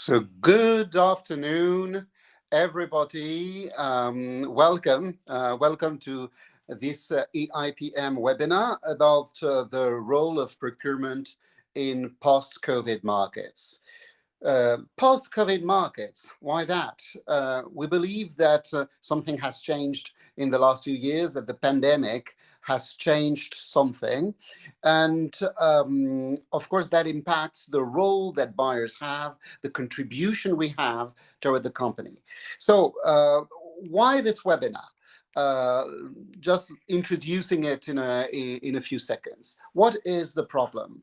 So good afternoon, everybody. Welcome to this EIPM webinar about the role of procurement in post-COVID markets. Post-COVID markets, why that? We believe that something has changed in the last 2 years, that the pandemic has changed something. And of course, that impacts the role that buyers have, the contribution we have toward the company. So why this webinar? Just introducing it in a few seconds. What is the problem?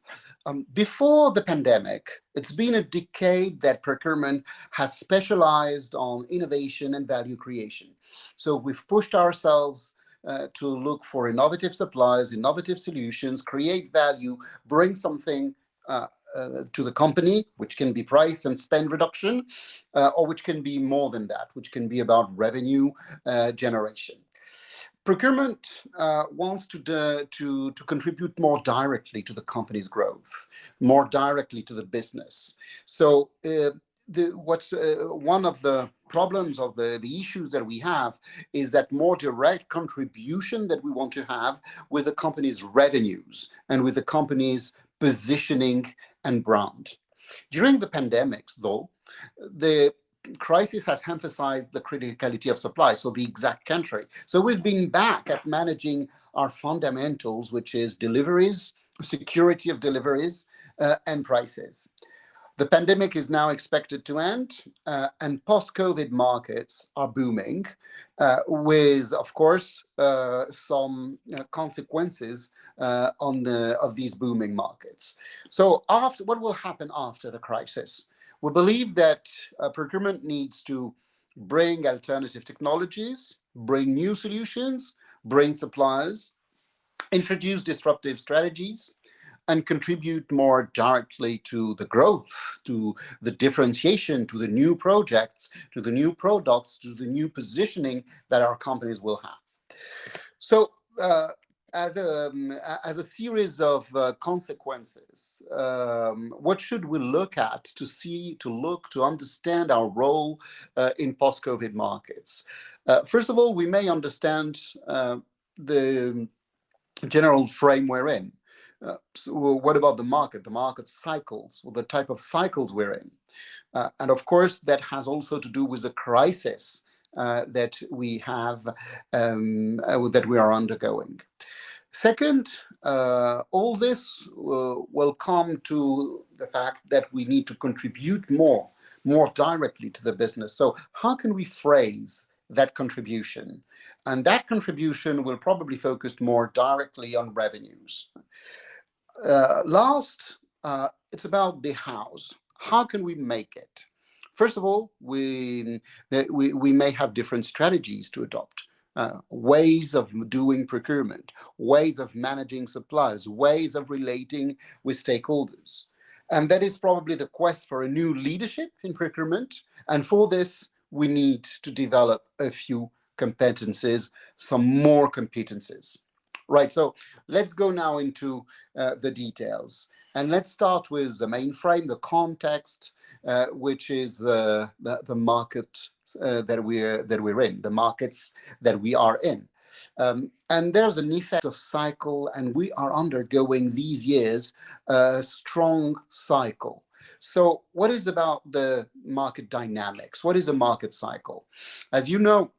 Before the pandemic, it's been a decade that procurement has specialized on innovation and value creation. So we've pushed ourselves to look for innovative supplies, innovative solutions, create value, bring something to the company, which can be price and spend reduction, or which can be more than that, which can be about revenue generation. Procurement wants to contribute more directly to the company's growth, more directly to the business. So one of the problems of the issues that we have is that more direct contribution that we want to have with the company's revenues and with the company's positioning and brand. During the pandemic, though, the crisis has emphasized the criticality of supply, so the exact country. So we've been back at managing our fundamentals, which is deliveries, security of deliveries, and prices. The pandemic is now expected to end, and post-COVID markets are booming, with, of course, some consequences of these booming markets. So what will happen after the crisis? We believe that procurement needs to bring alternative technologies, bring new solutions, bring suppliers, introduce disruptive strategies, and contribute more directly to the growth, to the differentiation, to the new projects, to the new products, to the new positioning that our companies will have. So as a series of consequences, what should we look at to understand our role in post-COVID markets? First of all, we may understand the general frame we're in. So what about the market? The market cycles, or the type of cycles we're in. And of course, that has also to do with the crisis that we have, that we are undergoing. Second, all this will come to the fact that we need to contribute more directly to the business. So how can we phrase that contribution? And that contribution will probably focus more directly on revenues. Last, it's about the hows. How can we make it? First of all, we may have different strategies to adopt, ways of doing procurement, ways of managing suppliers, ways of relating with stakeholders. And that is probably the quest for a new leadership in procurement. And for this, we need to develop a few competencies, some more competencies. Right, so let's go now into the details. And let's start with the main frame, the context, which is the market that we're in, the markets that we are in. And there's an effect of cycle, and we are undergoing these years a strong cycle. So what is about the market dynamics? What is a market cycle? As you know,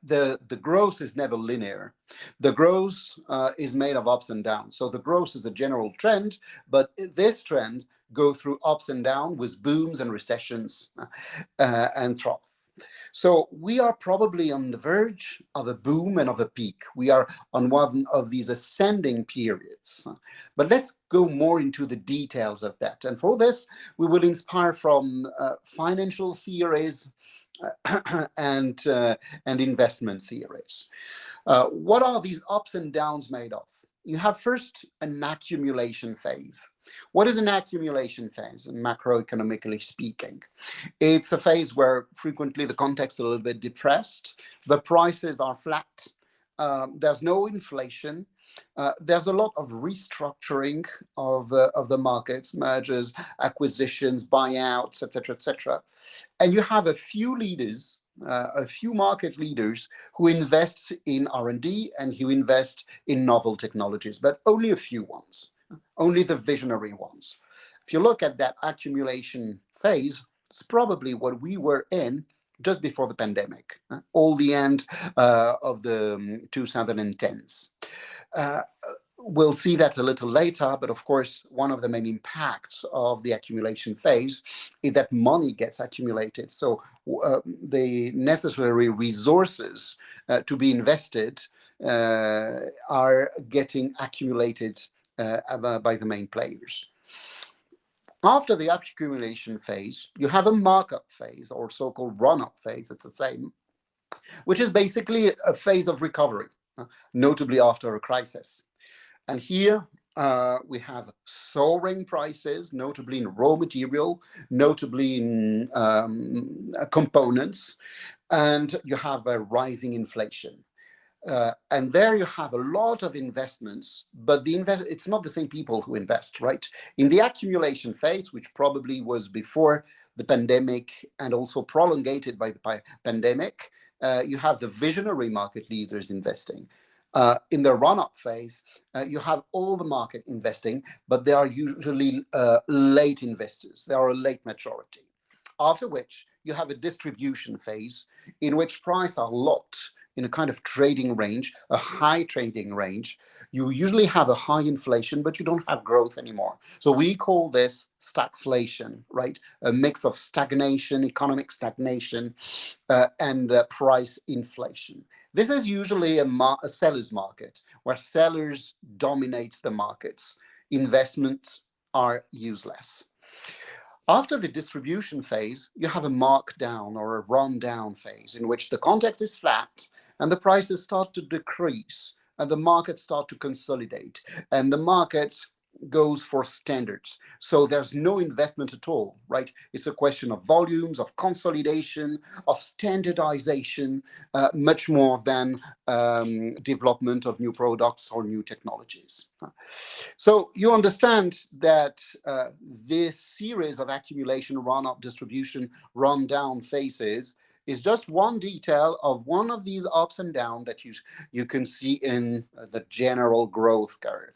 the growth is never linear. The growth is made of ups and downs. So the growth is a general trend, but this trend goes through ups and downs with booms and recessions and troughs. So we are probably on the verge of a boom and of a peak. We are on one of these ascending periods. But let's go more into the details of that. And for this, we will inspire from financial theories, and investment theories. What are these ups and downs made of? You have first an accumulation phase. What is an accumulation phase, macroeconomically speaking? It's a phase where frequently the context is a little bit depressed, the prices are flat, there's no inflation, there's a lot of restructuring of the markets, mergers, acquisitions, buyouts, etc., etc. And you have a few leaders, a few market leaders who invest in R&D and who invest in novel technologies, but only a few ones, only the visionary ones. If you look at that accumulation phase, it's probably what we were in just before the pandemic, all the end of the 2010s. Uh, we'll see that a little later, but of course, one of the main impacts of the accumulation phase is that money gets accumulated. So the necessary resources to be invested are getting accumulated by the main players. After the accumulation phase, you have a markup phase, or so-called run-up phase, it's the same, which is basically a phase of recovery, notably after a crisis. And here we have soaring prices, notably in raw material, notably in components, and you have a rising inflation. And there you have a lot of investments, but it's not the same people who invest, right? In the accumulation phase, which probably was before the pandemic and also prolongated by the pandemic, you have the visionary market leaders investing. In the run-up phase, you have all the market investing, but they are usually late investors. They are a late majority. After which, you have a distribution phase in which prices are locked in a kind of trading range, a high trading range. You usually have a high inflation, but you don't have growth anymore. So we call this stagflation, right? A mix of stagnation, economic stagnation, and price inflation. This is usually a seller's market where sellers dominate the markets. Investments are useless. After the distribution phase, you have a markdown or a rundown phase in which the context is flat and the prices start to decrease and the markets start to consolidate and the market goes for standards. So there's no investment at all, right? It's a question of volumes, of consolidation, of standardization, much more than development of new products or new technologies. So you understand that this series of accumulation, run-up, distribution, run-down phases is just one detail of one of these ups and downs that you can see in the general growth curve.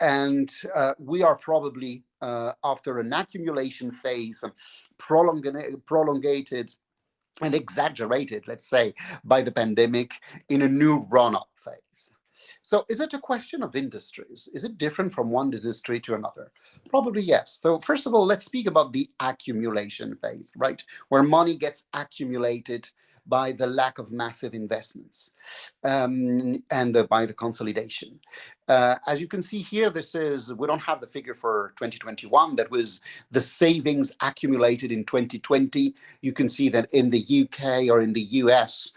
And we are probably, after an accumulation phase, prolongated and exaggerated, let's say, by the pandemic, in a new run-up phase. So is it a question of industries? Is it different from one industry to another? Probably yes. So first of all, let's speak about the accumulation phase, right? Where money gets accumulated by the lack of massive investments and by the consolidation. As you can see here, we don't have the figure for 2021. That was the savings accumulated in 2020. You can see that in the UK or in the US,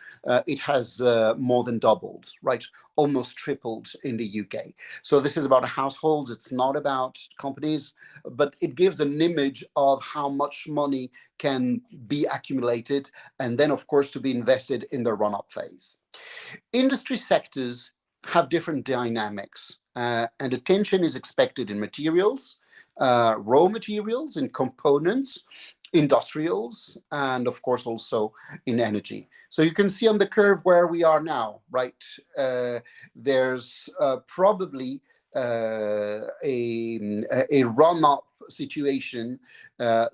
it has more than doubled, right? Almost tripled in the UK. So this is about households. It's not about companies, but it gives an image of how much money can be accumulated and then, of course, to be invested in the run-up phase. Industry sectors have different dynamics, and attention is expected in materials, raw materials, in components, industrials, and of course also in energy. So you can see on the curve where we are now, right? There's probably a run-up situation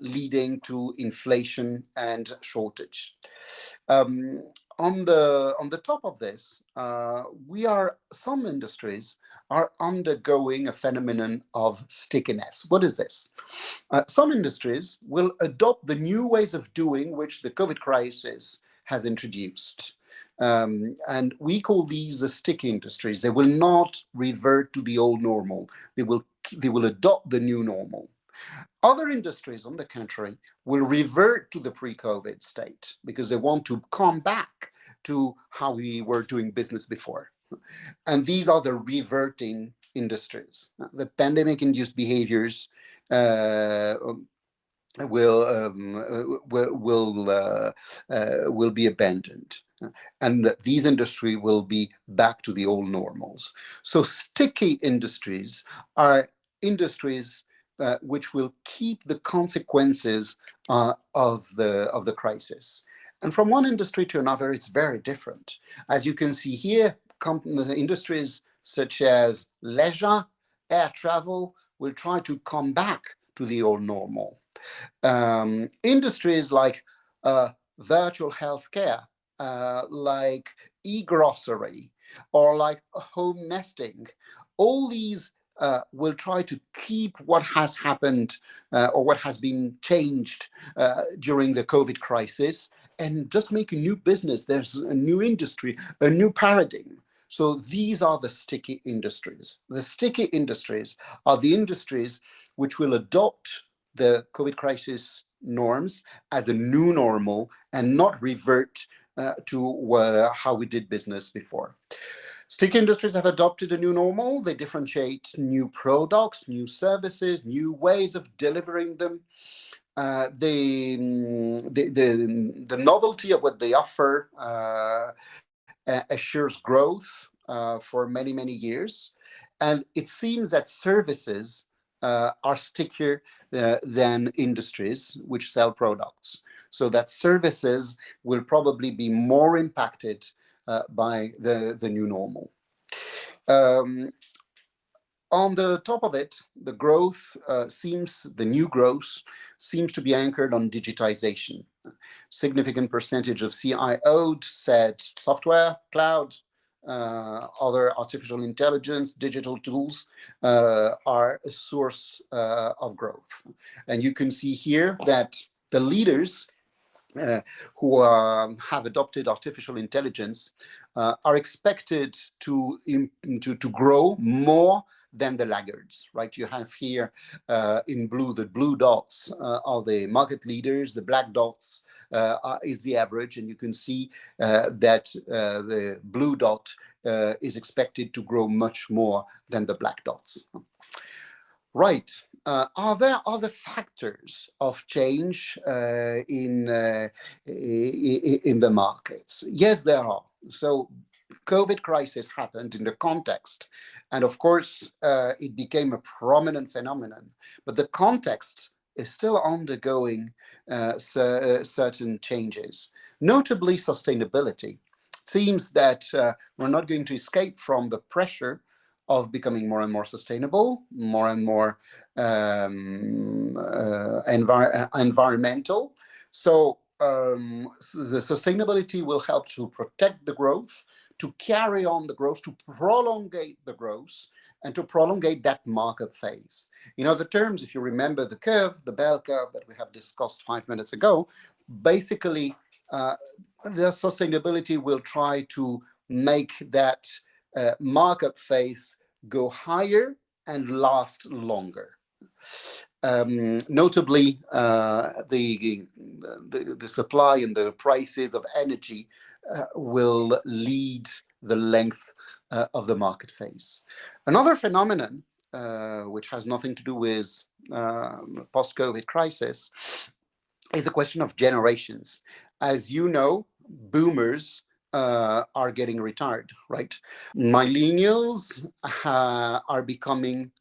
leading to inflation and shortage. On the top of this, some industries are undergoing a phenomenon of stickiness. What is this? Some industries will adopt the new ways of doing which the COVID crisis has introduced. And we call these the sticky industries. They will not revert to the old normal. They will adopt the new normal. Other industries, on the contrary, will revert to the pre-COVID state because they want to come back to how we were doing business before. And these are the reverting industries. The pandemic-induced behaviors will be abandoned. and these industries will be back to the old normals. So sticky industries are industries which will keep the consequences of the crisis. And from one industry to another, it's very different. As you can see here, industries such as leisure, air travel will try to come back to the old normal. Industries like virtual healthcare, like e-grocery, or like home nesting, all these will try to keep what has happened or what has been changed during the COVID crisis and just make a new business. There's a new industry, a new paradigm. So these are the sticky industries. The sticky industries are the industries which will adopt the COVID crisis norms as a new normal and not revert to how we did business before. Stick industries have adopted a new normal. They differentiate new products, new services, new ways of delivering them. The novelty of what they offer assures growth for many, many years. And it seems that services are stickier than industries which sell products. So that services will probably be more impacted by the new normal. On the top of it, the new growth seems to be anchored on digitization. Significant percentage of CIO said software, cloud, other artificial intelligence, digital tools are a source of growth. And you can see here that the leaders who have adopted artificial intelligence are expected to grow more than the laggards, right? You have here in blue, the blue dots are the market leaders, the black dots is the average, and you can see that the blue dot is expected to grow much more than the black dots. Right. Are there other factors of change in the markets? Yes, there are. So COVID crisis happened in the context, and of course, it became a prominent phenomenon. But the context is still undergoing certain changes, notably sustainability. It seems that we're not going to escape from the pressure of becoming more and more sustainable, more and more environmental. So the sustainability will help to protect the growth, to carry on the growth, to prolongate the growth, and to prolongate that market phase. In other terms, if you remember the curve, the bell curve that we have discussed 5 minutes ago, basically the sustainability will try to make that market phase go higher and last longer. Notably, the supply and the prices of energy will lead the length of the market phase. Another phenomenon, which has nothing to do with post-COVID crisis, is a question of generations. As you know, boomers are getting retired, right? Millennials are becoming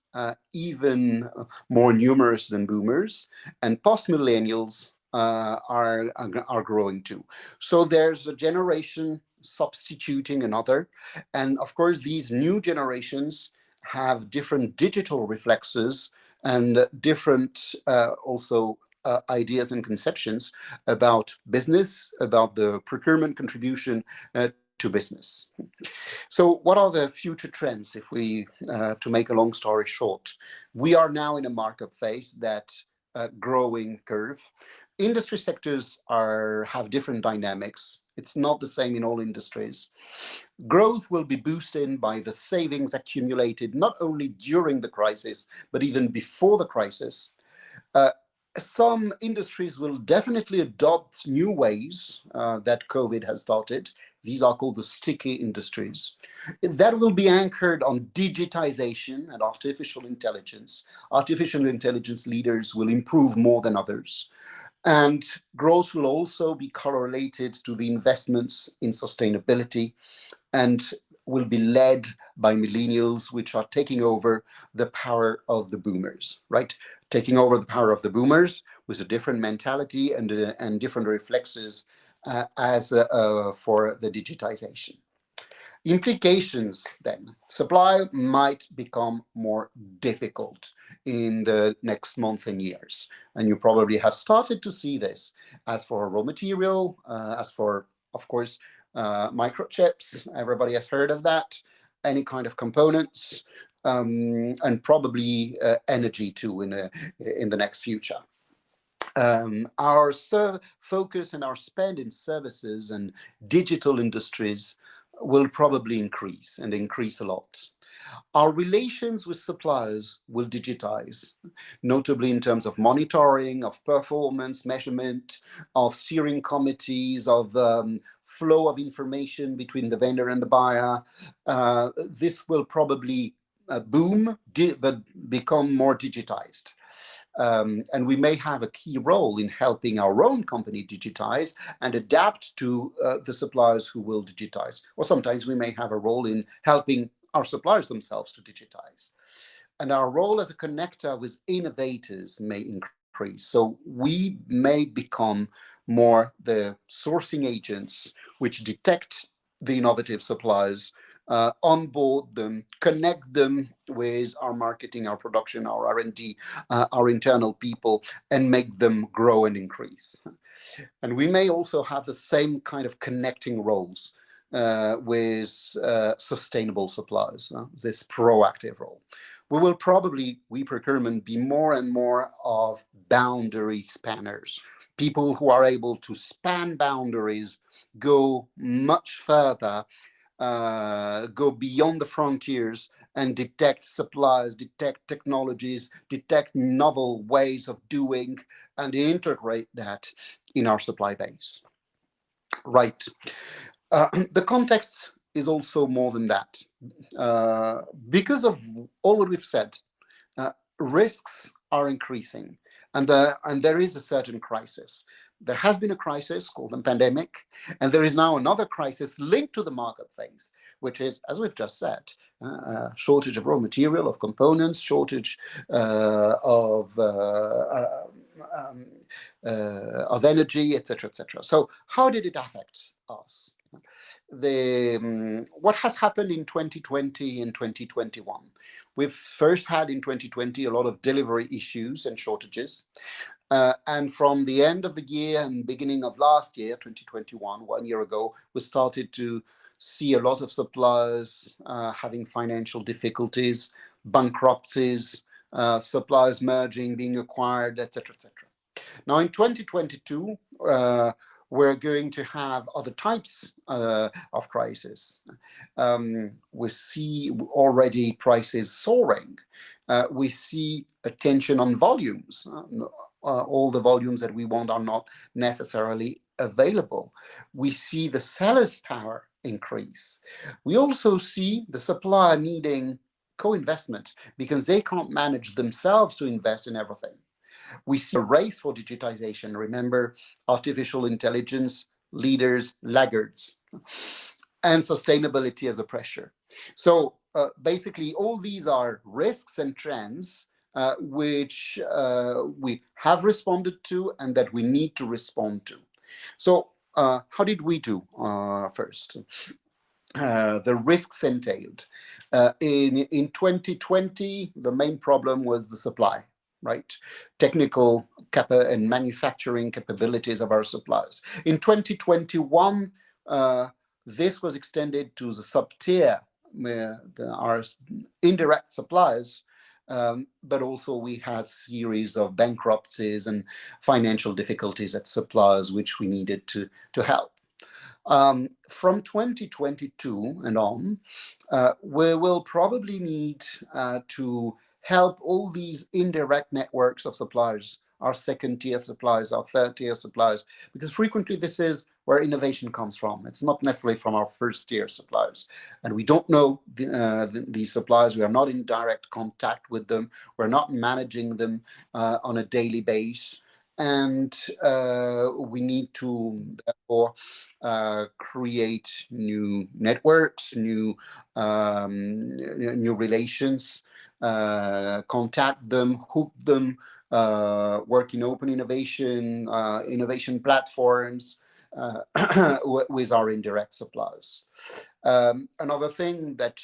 even more numerous than boomers, and post-millennials are growing too. So there's a generation substituting another, and of course these new generations have different digital reflexes and different also ideas and conceptions about business, about the procurement contribution to business. So what are the future trends? If we, to make a long story short, we are now in a market phase that growing curve. Industry sectors have different dynamics. It's not the same in all industries. Growth will be boosted by the savings accumulated not only during the crisis, but even before the crisis. Some industries will definitely adopt new ways that COVID has started. These are called the sticky industries. That will be anchored on digitization and artificial intelligence. Artificial intelligence leaders will improve more than others. And growth will also be correlated to the investments in sustainability and will be led by millennials, which are taking over the power of the boomers, right? Taking over the power of the boomers with a different mentality and different reflexes as for the digitization. Implications then, supply might become more difficult in the next month and years. And you probably have started to see this as for raw material, as for, of course, microchips. Everybody has heard of that. Any kind of components, and probably energy too in the next future. Our focus and our spend in services and digital industries will probably increase and increase a lot. Our relations with suppliers will digitize, notably in terms of monitoring, of performance measurement, of steering committees, of flow of information between the vendor and the buyer. This will probably boom, but become more digitized. And we may have a key role in helping our own company digitize and adapt to the suppliers who will digitize. Or sometimes we may have a role in helping our suppliers themselves to digitize. And our role as a connector with innovators may increase. So we may become more the sourcing agents which detect the innovative suppliers, onboard them, connect them with our marketing, our production, our R&D, our internal people, and make them grow and increase. And we may also have the same kind of connecting roles with sustainable suppliers, this proactive role. We will probably, we procurement, be more and more of boundary spanners, people who are able to span boundaries, go much further, go beyond the frontiers and detect suppliers, detect technologies, detect novel ways of doing, and integrate that in our supply base. Right. The context is also more than that. Because of all what we've said, risks are increasing, and there is a certain crisis. There has been a crisis called the pandemic, and there is now another crisis linked to the market phase, which is, as we've just said, shortage of raw material, of components, shortage of energy, etc., etc. So, how did it affect us? What has happened in 2020 and 2021? We've first had in 2020 a lot of delivery issues and shortages. And from the end of the year and beginning of last year, 2021, 1 year ago, we started to see a lot of suppliers having financial difficulties, bankruptcies, suppliers merging, being acquired, etc., etc. Now, in 2022, we're going to have other types of crisis. We see already prices soaring. We see a tension on volumes. All the volumes that we want are not necessarily available. We see the seller's power increase. We also see the supplier needing co-investment because they can't manage themselves to invest in everything. We see a race for digitization. Remember, artificial intelligence, leaders, laggards, and sustainability as a pressure. So basically, all these are risks and trends which we have responded to and that we need to respond to. So how did we do first? The risks entailed. In 2020, the main problem was the supply, right? Technical and manufacturing capabilities of our suppliers. In 2021, this was extended to the sub-tier, our indirect suppliers, but also we had a series of bankruptcies and financial difficulties at suppliers, which we needed to help. From 2022 and on, we will probably need to help all these indirect networks of suppliers, our second-tier suppliers, our third-tier suppliers, because frequently this is where innovation comes from. It's not necessarily from our first-tier suppliers. And we don't know these suppliers. We are not in direct contact with them. We're not managing them on a daily basis. and we need to therefore create new networks, new relations, contact them, hook them, work in open innovation, innovation platforms with our indirect suppliers. Another thing that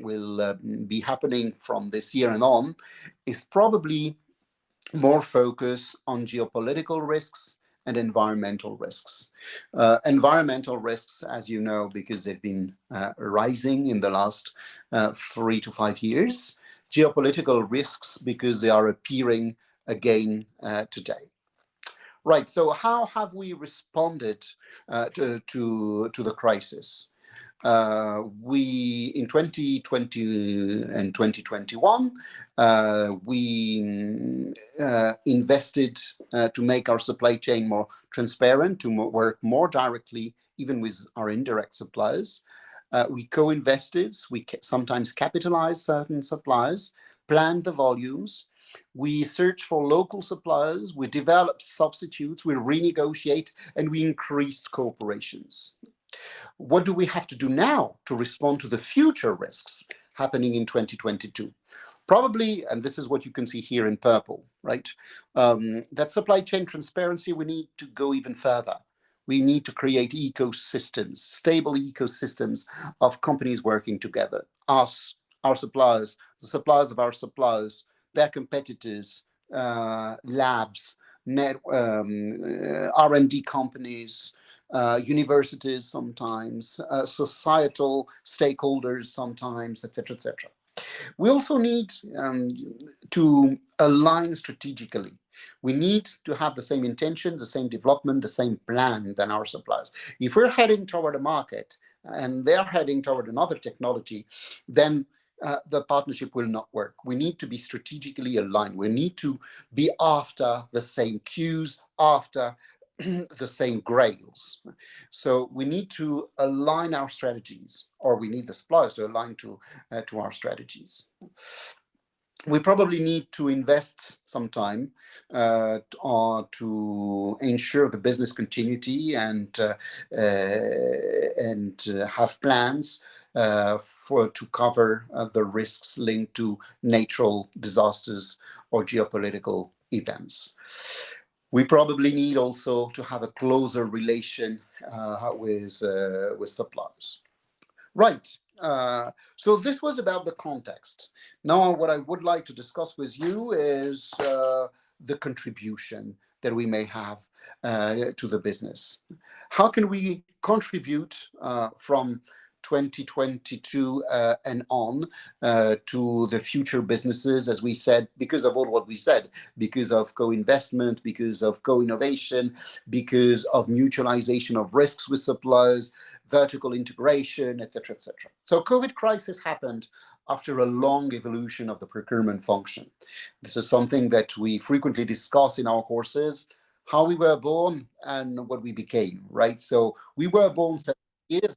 will be happening from this year and on is probably more focus on geopolitical risks and environmental risks. Environmental risks, as you know, because they've been rising in the last 3 to 5 years. Geopolitical risks because they are appearing again today. Right, so how have we responded to the crisis? We in 2020 and 2021 we invested to make our supply chain more transparent, to work more directly even with our indirect suppliers. We co-invested, we sometimes capitalized certain suppliers, planned the volumes. We searched for local suppliers, we developed substitutes, we renegotiate, and we increased cooperations. What do we have to do now to respond to the future risks happening in 2022? Probably, and this is what you can see here in purple, right? That supply chain transparency, we need to go even further. We need to create ecosystems, stable ecosystems of companies working together. Us, our suppliers, the suppliers of our suppliers, their competitors, labs, R&D companies, universities sometimes, societal stakeholders sometimes, etc., etc. We also need to align strategically. We need to have the same intentions, the same development, the same plan than our suppliers. If we're heading toward a market and they're heading toward another technology, then the partnership will not work. We need to be strategically aligned. We need to be after the same cues, after the same grails. So we need to align our strategies, or we need the suppliers to align to our strategies. We probably need to invest some time to ensure the business continuity and have plans to cover the risks linked to natural disasters or geopolitical events. We probably need also to have a closer relation with suppliers. Right. So this was about the context. Now, what I would like to discuss with you is the contribution that we may have to the business. How can we contribute from 2022 and on to the future businesses, as we said, because of all what we said, because of co-investment, because of co-innovation, because of mutualization of risks with suppliers, vertical integration, etc., etc. So COVID crisis happened after a long evolution of the procurement function. This is something that we frequently discuss in our courses, how we were born and what we became, right? So we were born 7 years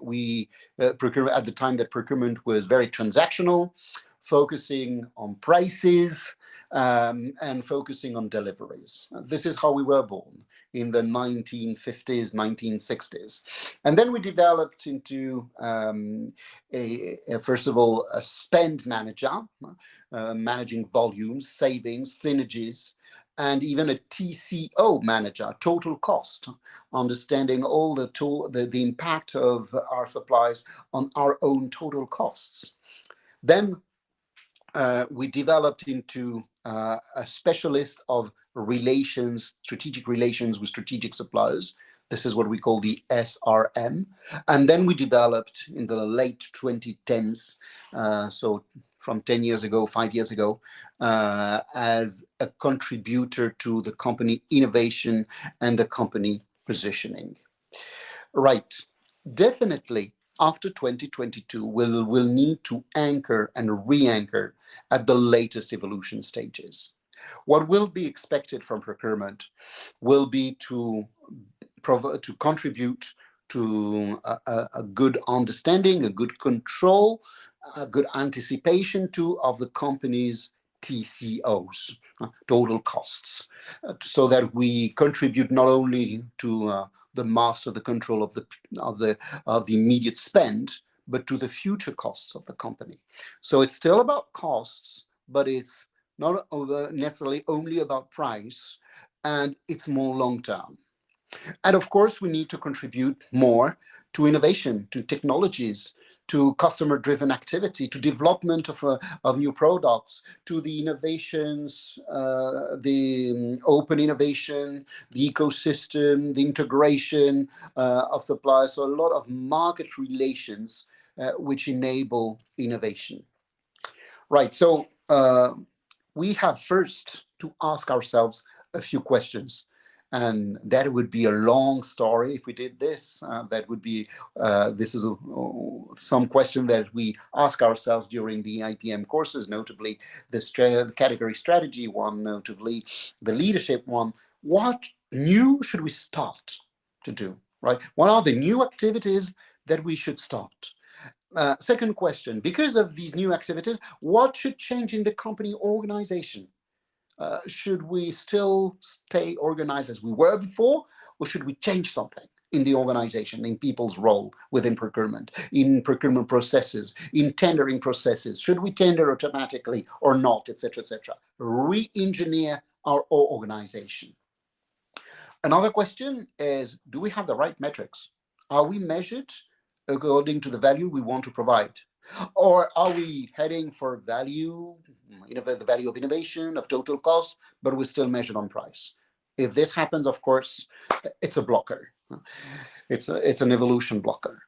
we procurement at the time that procurement was very transactional, focusing on prices and focusing on deliveries. This is how we were born in the 1950s, 1960s. And then we developed into first of all, a spend manager, managing volumes, savings, synergies, and even a TCO manager, total cost, understanding all the impact of our supplies on our own total costs. Then we developed into a specialist of relations, strategic relations with strategic suppliers. This is what we call the SRM. And then we developed in the late 2010s, so from 10 years ago, 5 years ago, as a contributor to the company innovation and the company positioning. Right, definitely after 2022, we'll need to anchor and re-anchor at the latest evolution stages. What will be expected from procurement will be to contribute to a good understanding, a good control, a good anticipation too of the company's TCOs, total costs, so that we contribute not only to the master, the control of the immediate spend, but to the future costs of the company. So it's still about costs, but it's not necessarily only about price, and it's more long term. And of course, we need to contribute more to innovation, to technologies, to customer-driven activity, to development of new products, to the innovations, the open innovation, the ecosystem, the integration of suppliers. So a lot of market relations which enable innovation. Right. So we have first to ask ourselves a few questions. And that would be a long story if we did this. That would be, this is some question that we ask ourselves during the EIPM courses, notably the category strategy one, notably the leadership one. What new should we start to do, right? What are the new activities that we should start? Second question, because of these new activities, what should change in the company organization? Should we still stay organized as we were before, or should we change something in the organization, in people's role within procurement, in procurement processes, in tendering processes? Should we tender automatically or not, etc., etc.? Re-engineer our organization. Another question is, do we have the right metrics? Are we measured according to the value we want to provide? Or are we heading for value, the value of innovation, of total cost, but we're still measured on price? If this happens, of course, it's a blocker. It's an evolution blocker.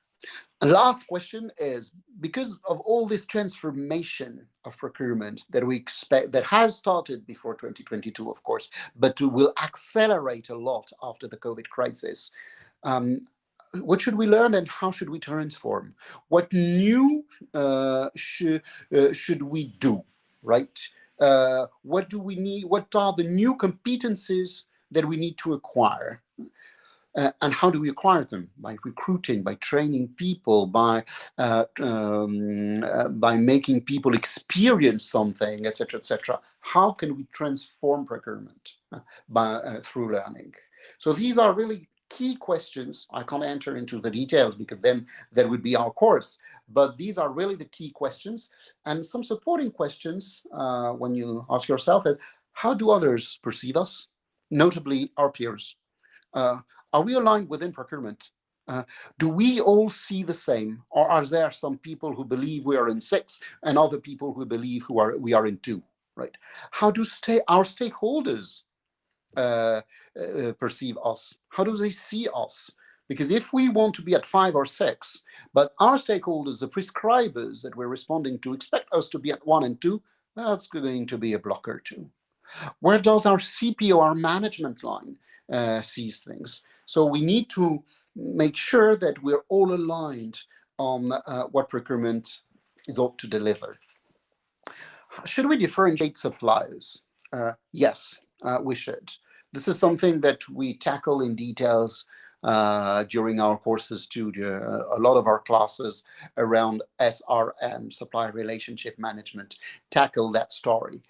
And last question is, because of all this transformation of procurement that we expect, that has started before 2022, of course, but will accelerate a lot after the COVID crisis, what should we learn and how should we transform? What new should we do, right? What do we need? What are the new competencies that we need to acquire? And how do we acquire them? By recruiting, by training people, by making people experience something, etc., etc. How can we transform procurement through learning? So these are really key questions. I can't enter into the details because then that would be our course. But these are really the key questions. And some supporting questions when you ask yourself is, how do others perceive us? Notably, our peers. Are we aligned within procurement? Do we all see the same? Or are there some people who believe we are in 6 and other people who believe we are in 2, right? How do our stakeholders perceive us? How do they see us? Because if we want to be at 5 or 6, but our stakeholders, the prescribers that we're responding to, expect us to be at 1 and 2, that's going to be a blocker too. Where does our CPO, our management line, sees things? So we need to make sure that we're all aligned on what procurement is ought to deliver. Should we differentiate suppliers? Yes, we should. This is something that we tackle in details during our courses too. A lot of our classes around SRM, supplier relationship management, tackle that story.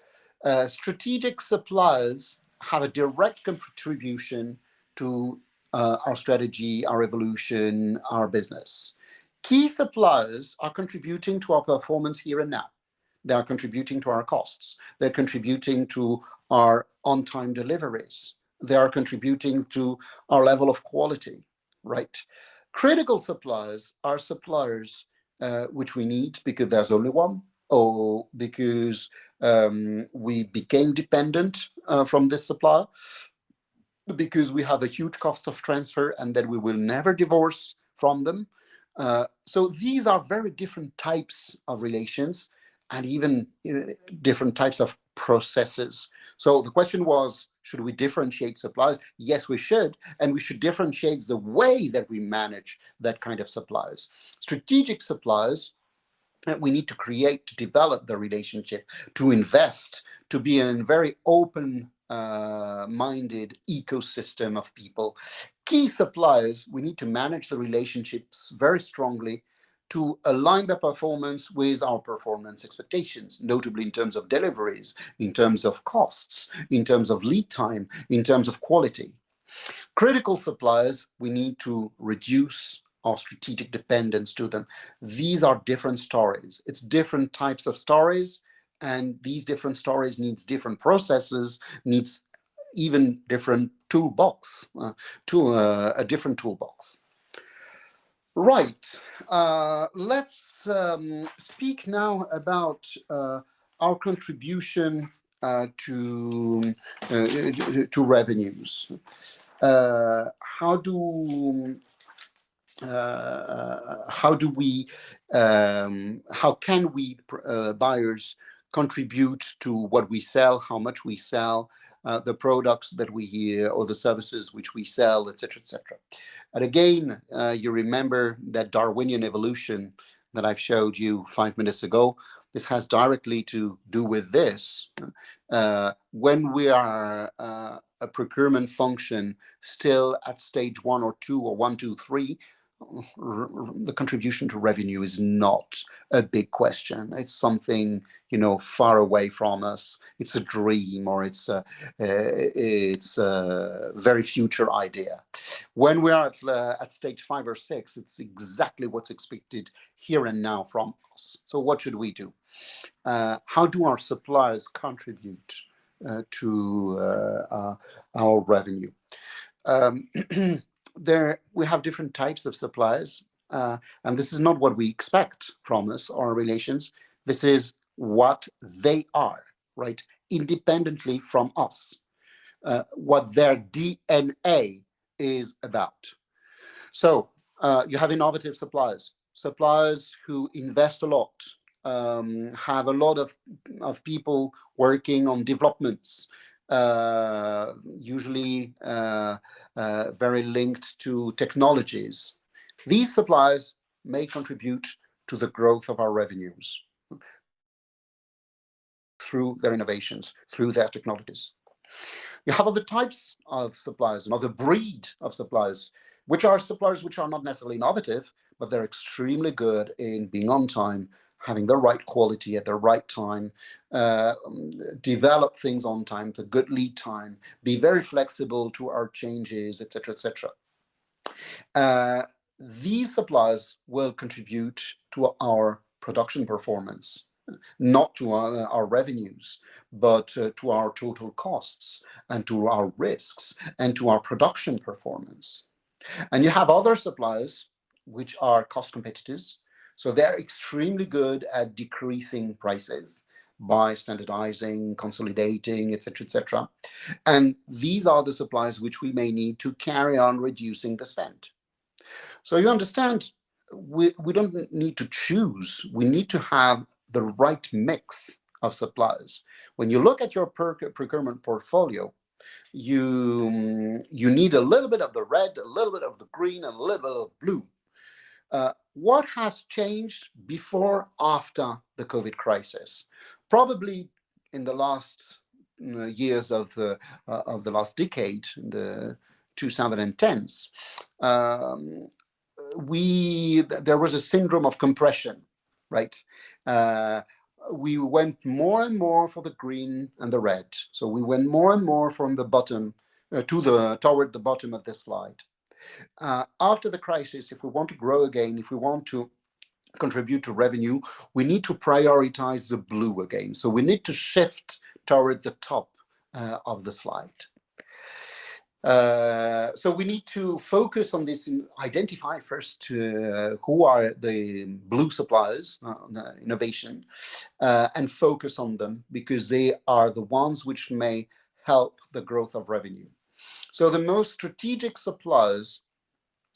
Strategic suppliers have a direct contribution to our strategy, our evolution, our business. Key suppliers are contributing to our performance here and now. They are contributing to our costs. They're contributing to our on-time deliveries. They are contributing to our level of quality, right? Critical suppliers are suppliers which we need because there's only one, or because we became dependent from this supplier, because we have a huge cost of transfer and that we will never divorce from them. So these are very different types of relations and even different types of processes. So the question was, should we differentiate suppliers? Yes, we should. And we should differentiate the way that we manage that kind of suppliers. Strategic suppliers, we need to create, to develop the relationship, to invest, to be in a very open minded ecosystem of people. Key suppliers, we need to manage the relationships very strongly, to align their performance with our performance expectations, notably in terms of deliveries, in terms of costs, in terms of lead time, in terms of quality. Critical suppliers, we need to reduce our strategic dependence to them. These are different stories. It's different types of stories, and these different stories needs different processes, needs even different toolbox, a different toolbox. Right. Let's speak now about our contribution to revenues. How do how can we buyers contribute to what we sell, how much we sell, the products that we or the services which we sell, etc., etc. And again, you remember that Darwinian evolution that I've showed you 5 minutes ago. This has directly to do with this. When we are a procurement function still at stage 1 or 2 or 1, 2, 3, the contribution to revenue is not a big question. It's something, you know, far away from us. It's a dream, or it's a very future idea. When we are at stage 5 or 6, it's exactly what's expected here and now from us. So what should we do? How do our suppliers contribute to our revenue? There we have different types of suppliers, and this is not what we expect from us or relations. This is what they are, right? Independently from us, what their DNA is about. So you have innovative suppliers, suppliers who invest a lot, have a lot of people working on developments, usually very linked to technologies. These suppliers may contribute to the growth of our revenues through their innovations, through their technologies. You have other types of suppliers, another breed of suppliers, which are suppliers which are not necessarily innovative, but they're extremely good in being on time, having the right quality at the right time, develop things on time, to good lead time, be very flexible to our changes, etc., etc. These suppliers will contribute to our production performance, not to our revenues, but to our total costs and to our risks and to our production performance. And you have other suppliers which are cost competitors. So they're extremely good at decreasing prices by standardizing, consolidating, etc., etc. And these are the suppliers which we may need to carry on reducing the spend. So you understand, we don't need to choose. We need to have the right mix of suppliers. When you look at your procurement portfolio, you need a little bit of the red, a little bit of the green, and a little bit of blue. What has changed before, after the COVID crisis? Probably in the last years of the last decade, in the 2010s, there was a syndrome of compression, right? We went more and more for the green and the red. So we went more and more from the bottom toward the bottom of this slide. After the crisis, if we want to grow again, if we want to contribute to revenue, we need to prioritize the blue again. So we need to shift toward the top of the slide. So we need to focus on this, identify first who are the blue suppliers, innovation, and focus on them, because they are the ones which may help the growth of revenue. So the most strategic suppliers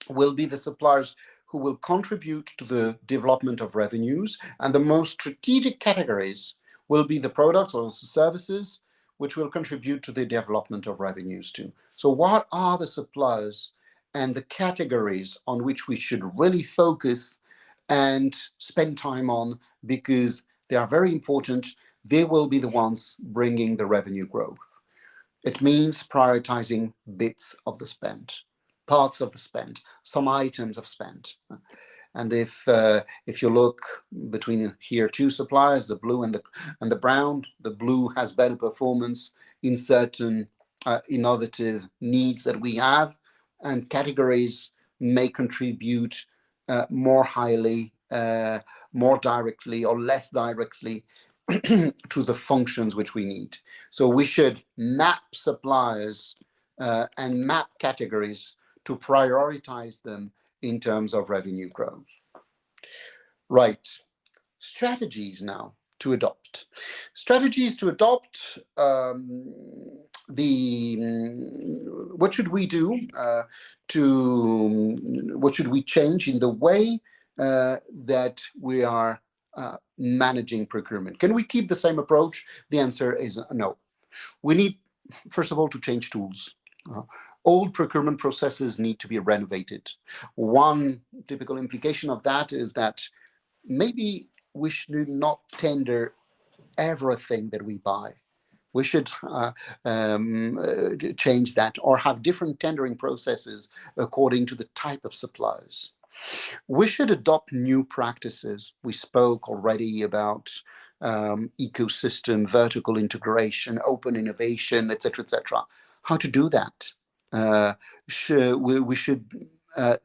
will be the suppliers who will contribute to the development of revenues, and the most strategic categories will be the products or services which will contribute to the development of revenues too. So what are the suppliers and the categories on which we should really focus and spend time on, because they are very important. They will be the ones bringing the revenue growth. It means prioritizing bits of the spend, parts of the spend, some items of spend. And if you look between here two suppliers, the blue and the brown, the blue has better performance in certain innovative needs that we have, and categories may contribute more highly, more directly or less directly to the functions which we need. So we should map suppliers and map categories to prioritize them in terms of revenue growth. Right, strategies now to adopt. Strategies to adopt what should we do what should we change in the way that we are managing procurement? Can we keep the same approach? The answer is no. We need, first of all, to change tools. Old procurement processes need to be renovated. One typical implication of that is that maybe we should not tender everything that we buy. We should change that, or have different tendering processes according to the type of suppliers. We should adopt new practices. We spoke already about ecosystem, vertical integration, open innovation, etc., etc. How to do that? We should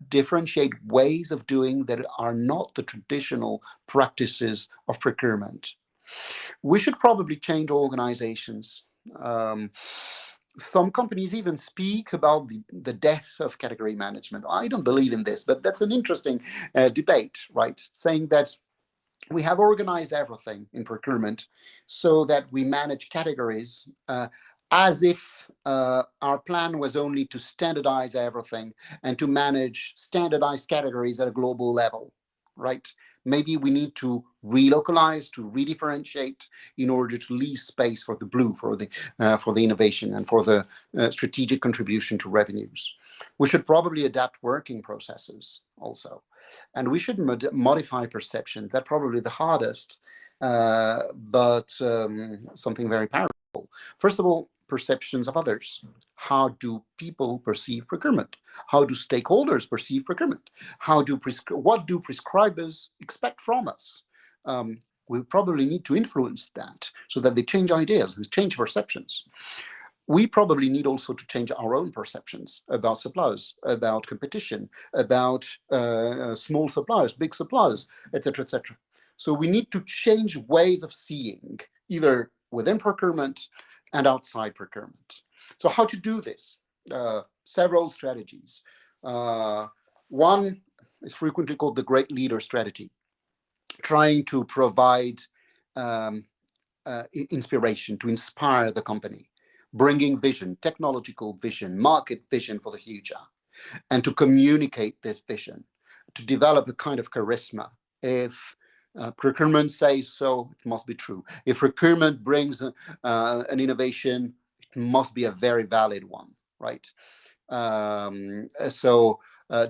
differentiate ways of doing that are not the traditional practices of procurement. We should probably change organizations. Some companies even speak about the death of category management. I don't believe in this, but that's an interesting debate, right? Saying that we have organized everything in procurement so that we manage categories as if our plan was only to standardize everything and to manage standardized categories at a global level, right? Maybe we need to relocalize, to redifferentiate in order to leave space for the blue, for the innovation and for the strategic contribution to revenues. We should probably adapt working processes also. And we should modify perception. That's probably the hardest, but something very powerful. First of all, perceptions of others. How do people perceive procurement? How do stakeholders perceive procurement? What do prescribers expect from us? We probably need to influence that so that they change ideas, change perceptions. We probably need also to change our own perceptions about suppliers, about competition, about small suppliers, big suppliers, etc., etc. So we need to change ways of seeing, either within procurement and outside procurement. So how to do this? Several strategies. One is frequently called the great leader strategy, trying to provide inspiration, to inspire the company, bringing vision, technological vision, market vision for the future, and to communicate this vision, to develop a kind of charisma. If procurement says so, it must be true. If procurement brings an innovation, it must be a very valid one, right?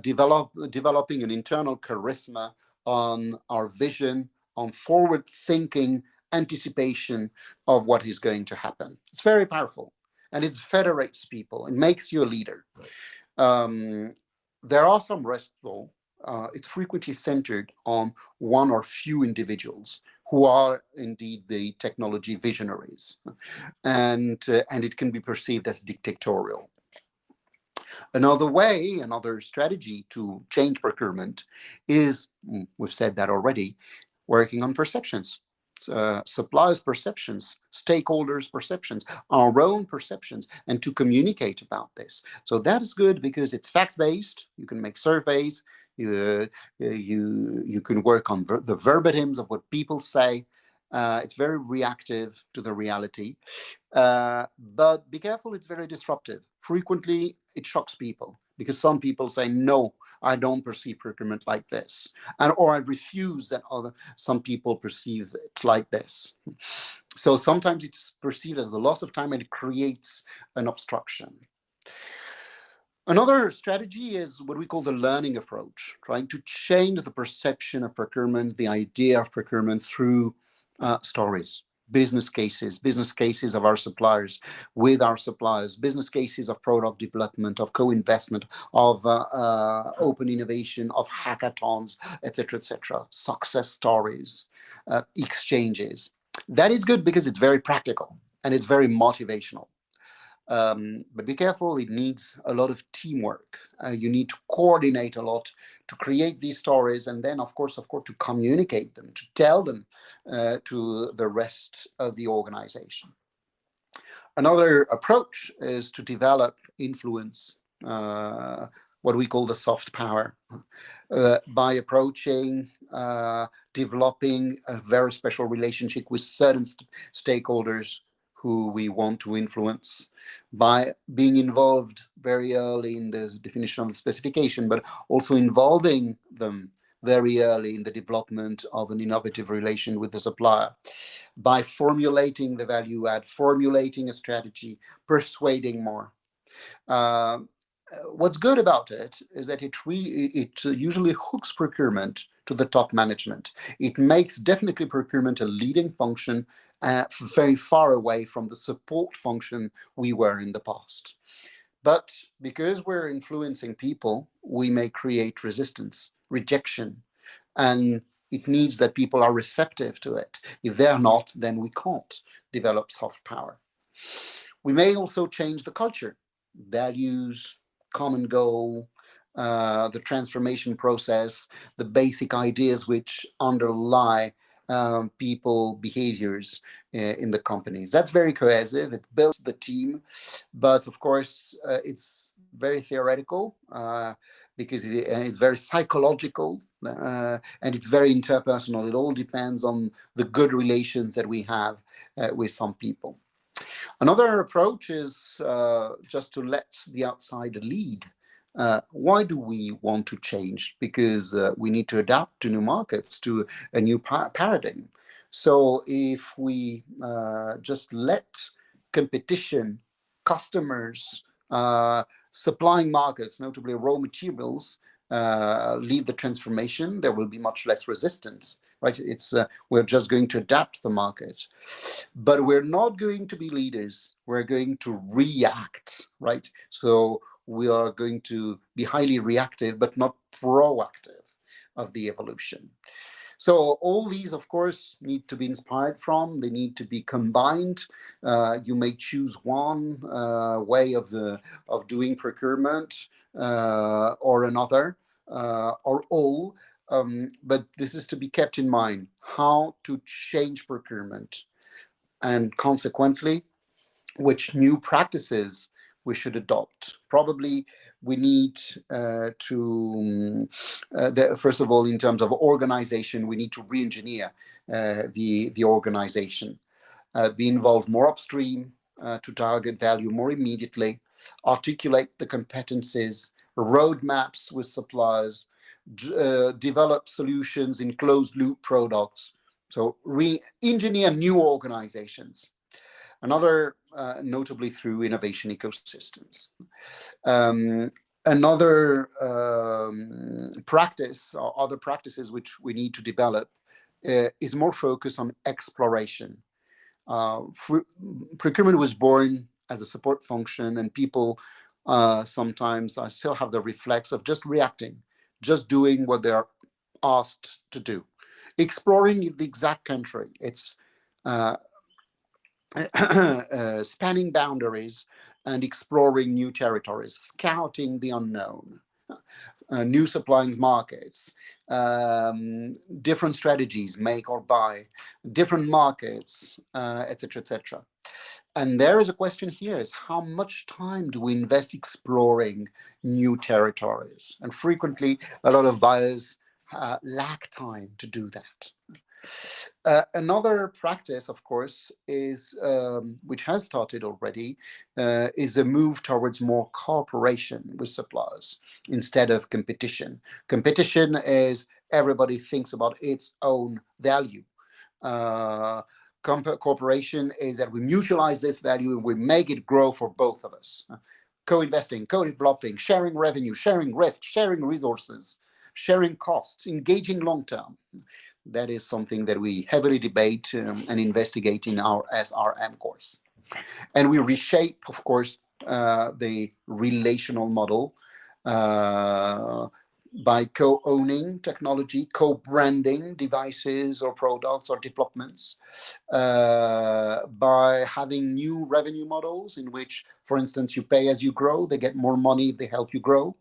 Developing an internal charisma on our vision, on forward thinking, anticipation of what is going to happen. It's very powerful, and it federates people. It makes you a leader. There are some risks, though. It's frequently centered on one or few individuals who are indeed the technology visionaries, and it can be perceived as dictatorial. Another strategy to change procurement is, we've said that already, working on perceptions. Suppliers' perceptions, stakeholders' perceptions, our own perceptions, and to communicate about this. So that is good because it's fact-based. You can make surveys. You can work on the verbatims of what people say. It's very reactive to the reality. But be careful, it's very disruptive. Frequently, it shocks people because some people say, no, I don't perceive procurement like this. Or I refuse that some people perceive it like this. So sometimes it's perceived as a loss of time and it creates an obstruction. Another strategy is what we call the learning approach, trying to change the perception of procurement, the idea of procurement through stories. business cases of our suppliers with our suppliers, business cases of product development, of co-investment, of open innovation, of hackathons, etc., success stories, exchanges. That is good because it's very practical and it's very motivational. But be careful, it needs a lot of teamwork. You need to coordinate a lot to create these stories, and then, of course, to communicate them, to tell them to the rest of the organization. Another approach is to develop influence, what we call the soft power, by approaching, developing a very special relationship with certain stakeholders who we want to influence, by being involved very early in the definition of the specification, but also involving them very early in the development of an innovative relation with the supplier, by formulating the value add, formulating a strategy, persuading more. What's good about it is that it usually hooks procurement to the top management. It makes definitely procurement a leading function, very far away from the support function we were in the past. But because we're influencing people, we may create resistance, rejection, and it needs that people are receptive to it. If they're not, then we can't develop soft power. We may also change the culture, values, common goal, the transformation process, the basic ideas which underlie people behaviors in the companies. That's very cohesive. It builds the team, but of course, it's very theoretical because it's very psychological and it's very interpersonal. It all depends on the good relations that we have with some people. Another approach is just to let the outside lead. Why do we want to change? Because we need to adapt to new markets, to a new paradigm. So if we just let competition, customers, supplying markets, notably raw materials, lead the transformation, there will be much less resistance. Right? We're just going to adapt the market, but we're not going to be leaders. We're going to react, right? So we are going to be highly reactive, but not proactive of the evolution. So all these, of course, need to be inspired from. They need to be combined. You may choose one way of doing procurement or another or all. But this is to be kept in mind, how to change procurement and consequently which new practices we should adopt. Probably we need first of all, in terms of organization, we need to re-engineer the organization, be involved more upstream to target value more immediately, articulate the competencies, roadmaps with suppliers, develop solutions in closed loop products. So re-engineer new organizations. Another, notably through innovation ecosystems. Another practice, or other practices which we need to develop, is more focused on exploration. Procurement was born as a support function, and people sometimes still have the reflex of just reacting, just doing what they are asked to do. Exploring the exact country, it's spanning boundaries and exploring new territories, scouting the unknown, new supplying markets, different strategies, make or buy, different markets, etc. And there is a question here, is how much time do we invest exploring new territories? And frequently, a lot of buyers lack time to do that. Another practice, of course, is which has started already, is a move towards more cooperation with suppliers instead of competition. Competition is everybody thinks about its own value. Cooperation is that we mutualize this value and we make it grow for both of us. Co-investing, co-developing, sharing revenue, sharing risk, sharing resources. sharing costs, engaging long-term. That is something that we heavily debate and investigate in our SRM course. And we reshape, of course, the relational model by co-owning technology, co-branding devices or products or developments, by having new revenue models in which, for instance, you pay as you grow, they get more money if they help you grow.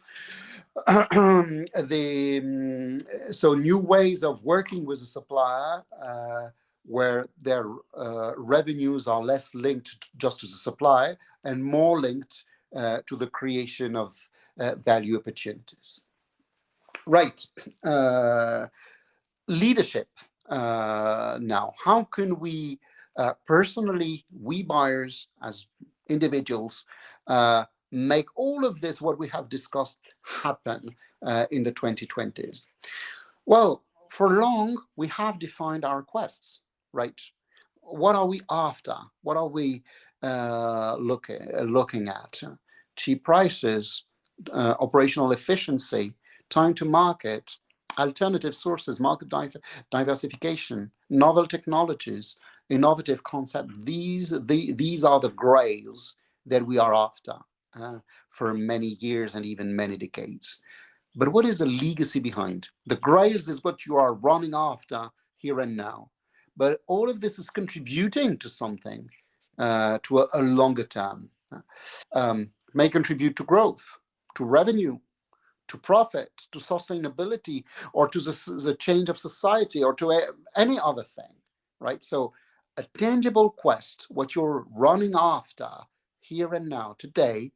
So new ways of working with a supplier where their revenues are less linked just to the supply and more linked to the creation of value opportunities. Right. Leadership. Now, how can we personally, we buyers as individuals, make all of this, what we have discussed, happen in the 2020s? Well, for long, we have defined our quests, right? What are we after? What are we looking at? Cheap prices, operational efficiency, time to market, alternative sources, market diversification, novel technologies, innovative concepts. These are the grails that we are after for many years and even many decades. But what is the legacy behind? The grails is what you are running after here and now. But all of this is contributing to something, to a longer term. May contribute to growth, to revenue, to profit, to sustainability, or to the change of society, or to any other thing, right? So a tangible quest, what you're running after here and now, today,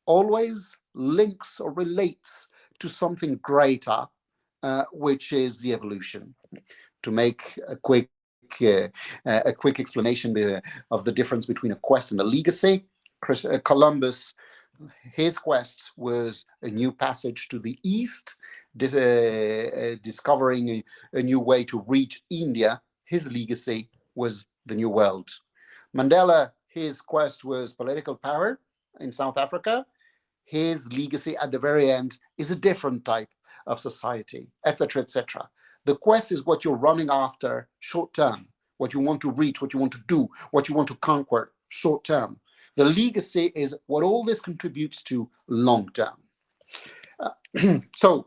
always links or relates to something greater, which is the evolution. To make a quick explanation of the difference between a quest and a legacy, Columbus, his quest was a new passage to the east, discovering a new way to reach India. His legacy was the New World. Mandela, his quest was political power in South Africa. His legacy at the very end is a different type of society, etc., etc. The quest is what you're running after short term, what you want to reach, what you want to do, what you want to conquer short term. The legacy is what all this contributes to long term. So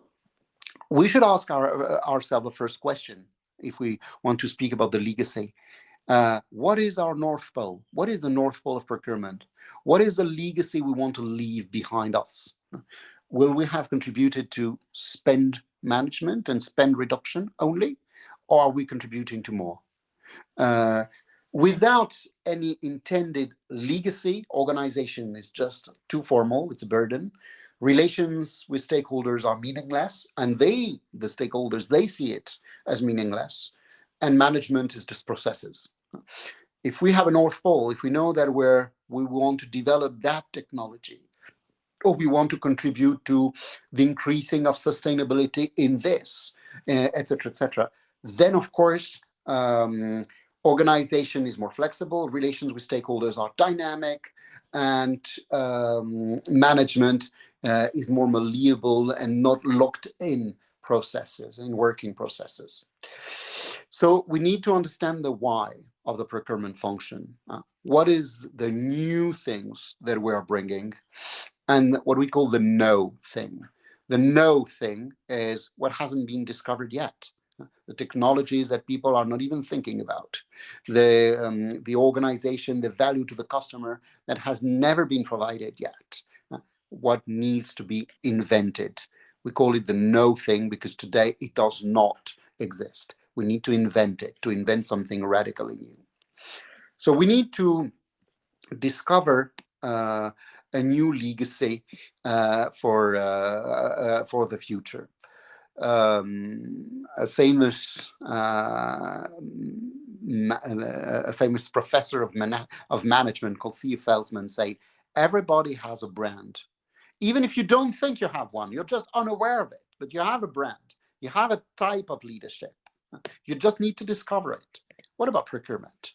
we should ask ourselves the first question if we want to speak about the legacy. What is our North Pole? What is the North Pole of procurement? What is the legacy we want to leave behind us? Will we have contributed to spend management and spend reduction only, or are we contributing to more? Without any intended legacy, organization is just too formal, it's a burden. Relations with stakeholders are meaningless, and the stakeholders, they see it as meaningless. And management is just processes. If we have a North Pole, if we know that we want to develop that technology, or we want to contribute to the increasing of sustainability in this, etc., then of course, organization is more flexible, relations with stakeholders are dynamic, and management is more malleable and not locked in processes, in working processes. So we need to understand the why of the procurement function. What is the new things that we are bringing, and what we call the no thing. The no thing is what hasn't been discovered yet. The technologies that people are not even thinking about, the organization, the value to the customer that has never been provided yet, what needs to be invented. We call it the no thing because today it does not exist. We need to invent it, to invent something radically new. So we need to discover a new legacy for the future. A famous professor of management called Theo Feldman said, everybody has a brand. Even if you don't think you have one, you're just unaware of it, but you have a brand. You have a type of leadership. You just need to discover it. What about procurement?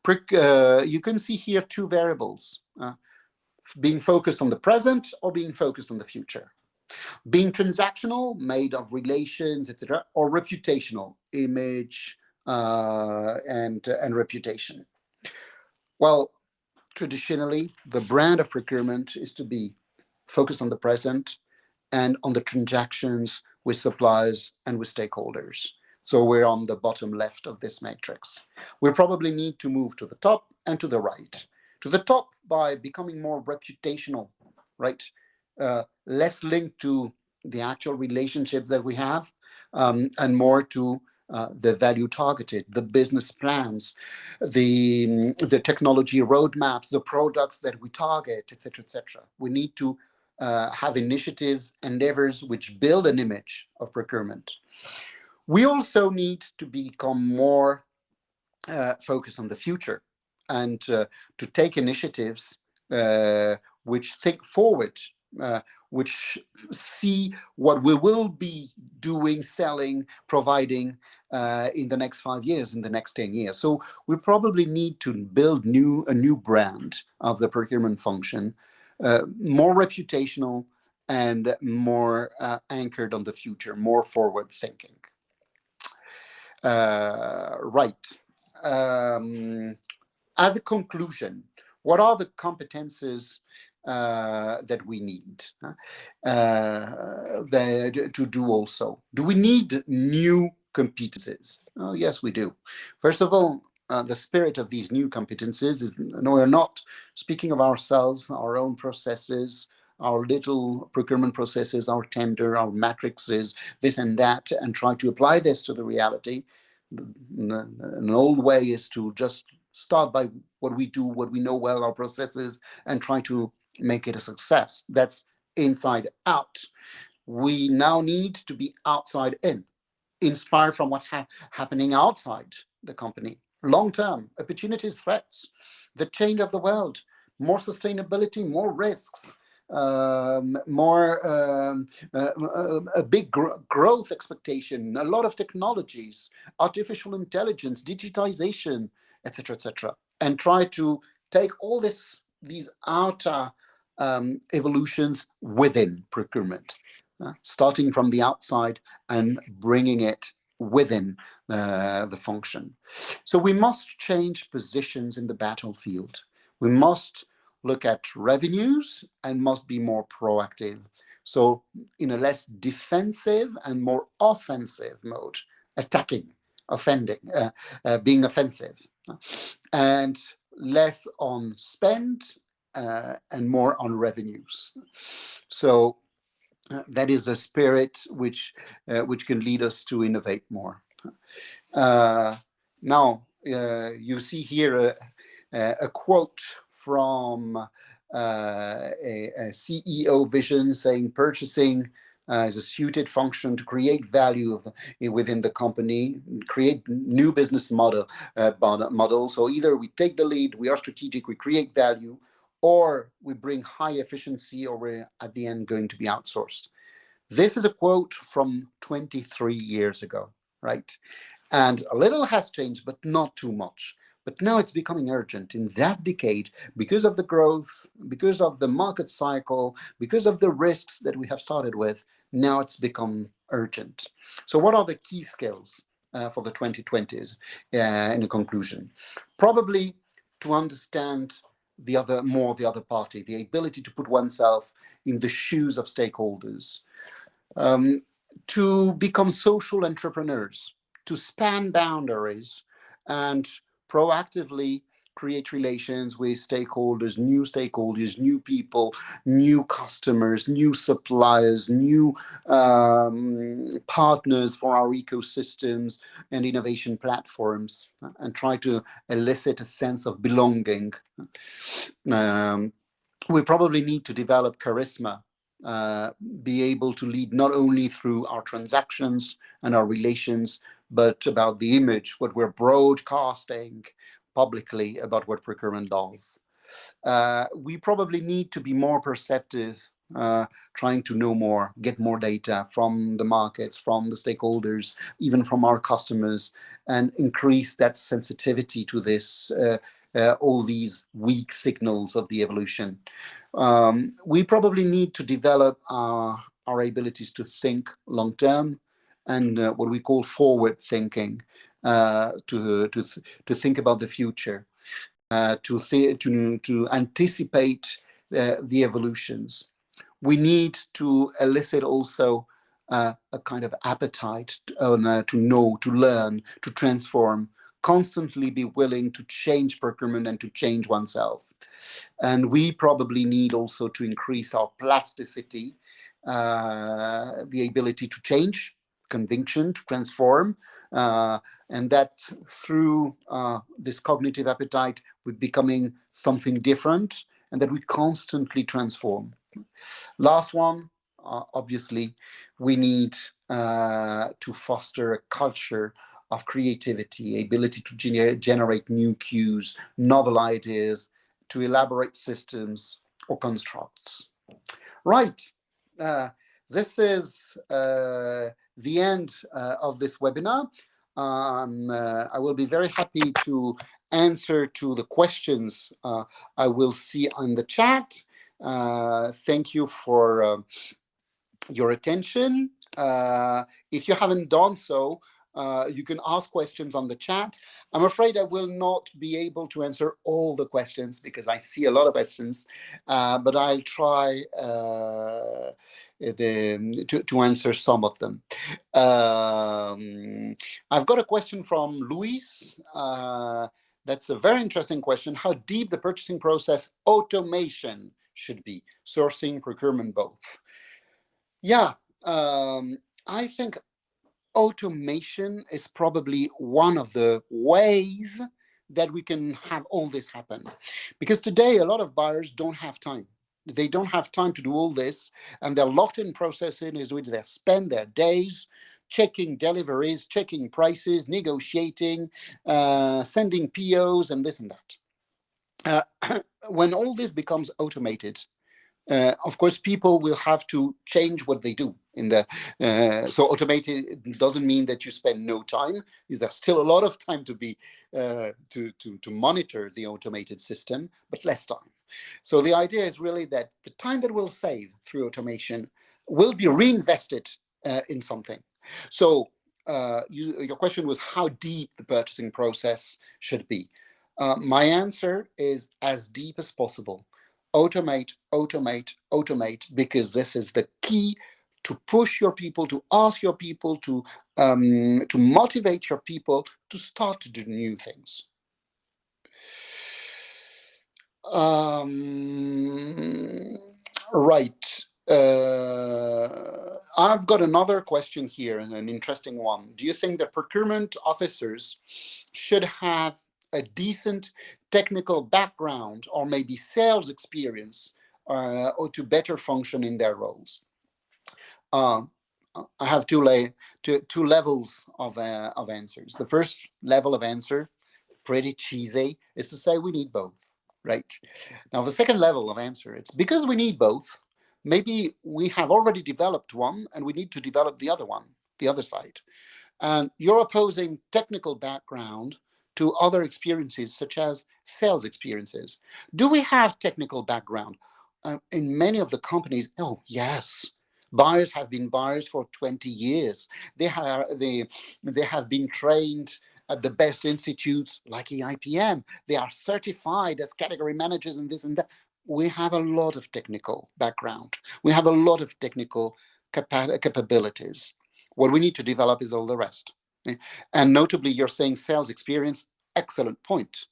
You can see here two variables, being focused on the present or being focused on the future. Being transactional, made of relations, etc., or reputational, image and reputation. Well, traditionally, the brand of procurement is to be focused on the present and on the transactions with suppliers and with stakeholders. So we're on the bottom left of this matrix. We probably need to move to the top and to the right. To the top by becoming more reputational, right? Less linked to the actual relationships that we have, and more to the value targeted, the business plans, the technology roadmaps, the products that we target, etc., etc. We need to have initiatives, endeavors which build an image of procurement. We also need to become more focused on the future and to take initiatives which think forward, which see what we will be doing, selling, providing in the next 5 years, in the next 10 years. So we probably need to build a new brand of the procurement function, more reputational and more anchored on the future, more forward thinking. Right. As a conclusion, what are the competences that we need to do also? Do we need new competences? Oh, yes, we do. First of all, the spirit of these new competences is, no, we're not speaking of ourselves, our own processes, our little procurement processes, our tender, our matrices, this and that, and try to apply this to the reality. An old way is to just start by what we do, what we know well, our processes, and try to make it a success. That's inside out. We now need to be outside in, inspired from what's happening outside the company. Long-term opportunities, threats, the change of the world, more sustainability, more risks, more a big growth expectation, a lot of technologies, artificial intelligence, digitization, etc., and try to take all these outer evolutions within procurement, starting from the outside and bringing it within the function. So we must change positions in the battlefield. We must look at revenues and must be more proactive. So in a less defensive and more offensive mode, attacking, offending, being offensive, and less on spend and more on revenues. So that is a spirit which can lead us to innovate more. Now, you see here a quote from a CEO vision saying purchasing is a suited function to create value within the company, create new business model. So either we take the lead, we are strategic, we create value, or we bring high efficiency, or we're at the end going to be outsourced. This is a quote from 23 years ago, right? And a little has changed, but not too much. But now it's becoming urgent in that decade because of the growth, because of the market cycle, because of the risks that we have started with. Now it's become urgent. So what are the key skills for the 2020s in a conclusion? Probably to understand the other party, the ability to put oneself in the shoes of stakeholders, to become social entrepreneurs, to span boundaries and proactively create relations with stakeholders, new people, new customers, new suppliers, new partners for our ecosystems and innovation platforms, and try to elicit a sense of belonging. We probably need to develop charisma, be able to lead not only through our transactions and our relations, but about the image, what we're broadcasting publicly about what procurement does. We probably need to be more perceptive, trying to know more, get more data from the markets, from the stakeholders, even from our customers, and increase that sensitivity to this, all these weak signals of the evolution. We probably need to develop our our abilities to think long term, and what we call forward thinking, to think about the future, to anticipate the evolutions. We need to elicit also a kind of appetite to know, to learn, to transform, constantly be willing to change procurement and to change oneself. And we probably need also to increase our plasticity, the ability to change, conviction, to transform, and that through this cognitive appetite, we're becoming something different, and that we constantly transform. Last one, obviously, we need to foster a culture of creativity, ability to generate new cues, novel ideas, to elaborate systems or constructs. Right. Uh, this is the end of this webinar. I will be very happy to answer to the questions I will see on the chat. Thank you for your attention. If you haven't done so, you can ask questions on the chat. I'm afraid I will not be able to answer all the questions because I see a lot of questions, but I'll try to answer some of them. I've got a question from Luis. That's a very interesting question. How deep the purchasing process automation should be, sourcing, procurement, both. Yeah, I think automation is probably one of the ways that we can have all this happen. Because today, a lot of buyers don't have time. They don't have time to do all this, and they're locked in processing, is which they spend their days checking deliveries, checking prices, negotiating, sending POs, and this and that. When all this becomes automated, of course, people will have to change what they do. So automated doesn't mean that you spend no time. There's still a lot of time to be to monitor the automated system, but less time. So the idea is really that the time that we'll save through automation will be reinvested in something. So your question was how deep the purchasing process should be. My answer is as deep as possible. Automate, automate, automate, because this is the key to push your people, to ask your people, to motivate your people to start to do new things. Right. I've got another question here, and an interesting one. Do you think that procurement officers should have a decent technical background or maybe sales experience or to better function in their roles? I have two levels of answers. The first level of answer, pretty cheesy, is to say we need both, right? Now, the second level of answer, it's because we need both. Maybe we have already developed one and we need to develop the other one, the other side. And you're opposing technical background to other experiences, such as sales experiences. Do we have technical background? In many of the companies, oh, yes. Buyers have been buyers for 20 years. They have been trained at the best institutes like EIPM. They are certified as category managers and this and that. We have a lot of technical background. We have a lot of technical capabilities. What we need to develop is all the rest. And notably, you're saying sales experience, excellent point.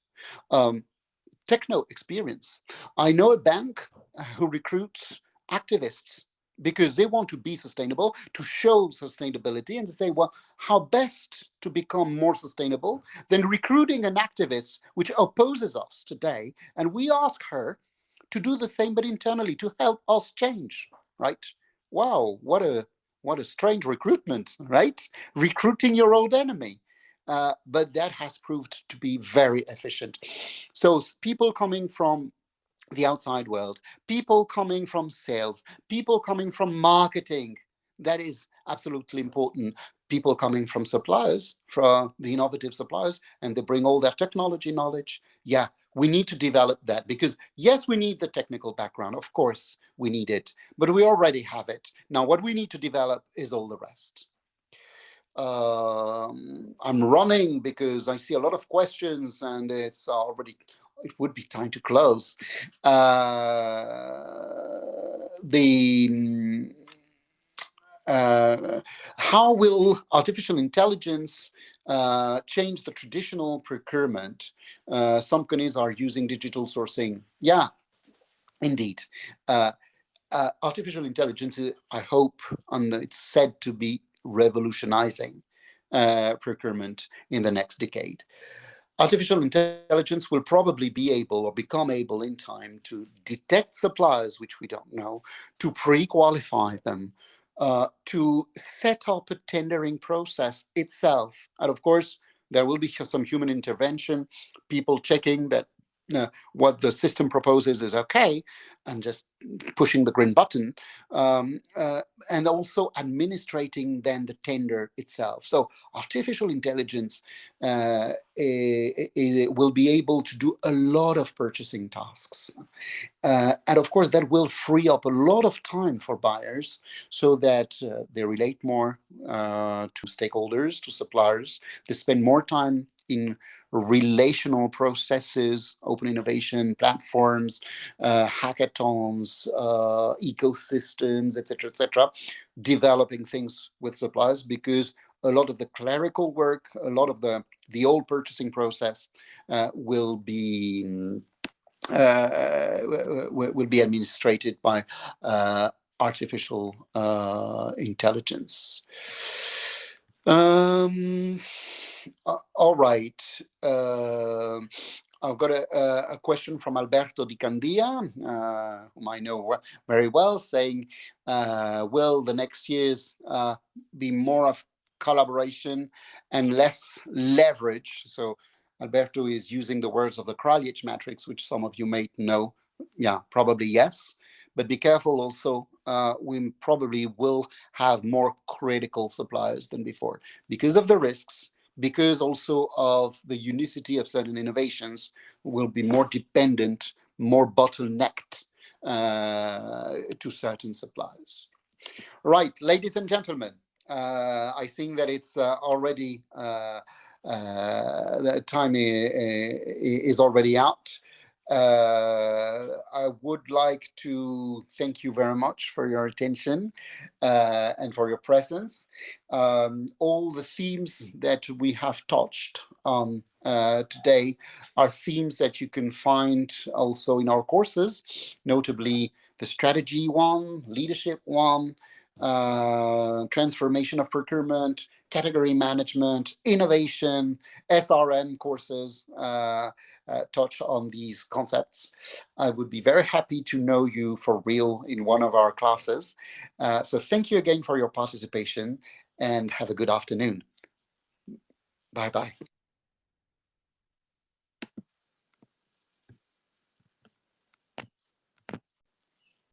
Techno experience. I know a bank who recruits activists because they want to be sustainable, to show sustainability, and to say, well, how best to become more sustainable than recruiting an activist which opposes us today, and we ask her to do the same, but internally, to help us change, right? Wow, what a strange recruitment, right? Recruiting your old enemy. But that has proved to be very efficient. So people coming from the outside world, people coming from sales, people coming from marketing, that is absolutely important. people coming from suppliers, from the innovative suppliers, and they bring all their technology knowledge. Yeah, we need to develop that, because yes, we need the technical background. Of course, we need it, but we already have it. Now, what we need to develop is all the rest. I'm running because I see a lot of questions, and it's already, it would be time to close. The How will artificial intelligence change the traditional procurement? Some companies are using digital sourcing. Yeah, indeed. Artificial intelligence, I hope, and it's said to be revolutionizing procurement in the next decade. Artificial intelligence will probably be able or become able in time to detect suppliers which we don't know, to pre-qualify them, to set up a tendering process itself. And of course, there will be some human intervention, people checking that what the system proposes is okay, and just pushing the green button, and also administrating then the tender itself. So artificial intelligence will be able to do a lot of purchasing tasks. And of course, that will free up a lot of time for buyers, so that they relate more to stakeholders, to suppliers. They spend more time in relational processes, open innovation platforms, hackathons, ecosystems, etc., developing things with suppliers, because a lot of the clerical work, a lot of the old purchasing process will be administrated by artificial intelligence. Um, all right. I've got a question from Alberto Di Candia, whom I know very well, saying, will the next years be more of collaboration and less leverage? So Alberto is using the words of the Kraljic matrix, which some of you may know. Yeah, probably yes. But be careful also, we probably will have more critical suppliers than before, because of the risks, because also of the unicity of certain innovations. Will be more dependent, more bottlenecked to certain suppliers. Right, ladies and gentlemen, I think that it's already the time is already out. I would like to thank you very much for your attention and for your presence. All the themes that we have touched on today are themes that you can find also in our courses, notably the strategy one, leadership one, transformation of procurement, category management, innovation, SRM courses touch on these concepts. I would be very happy to know you for real in one of our classes. So thank you again for your participation, and have a good afternoon. Bye-bye.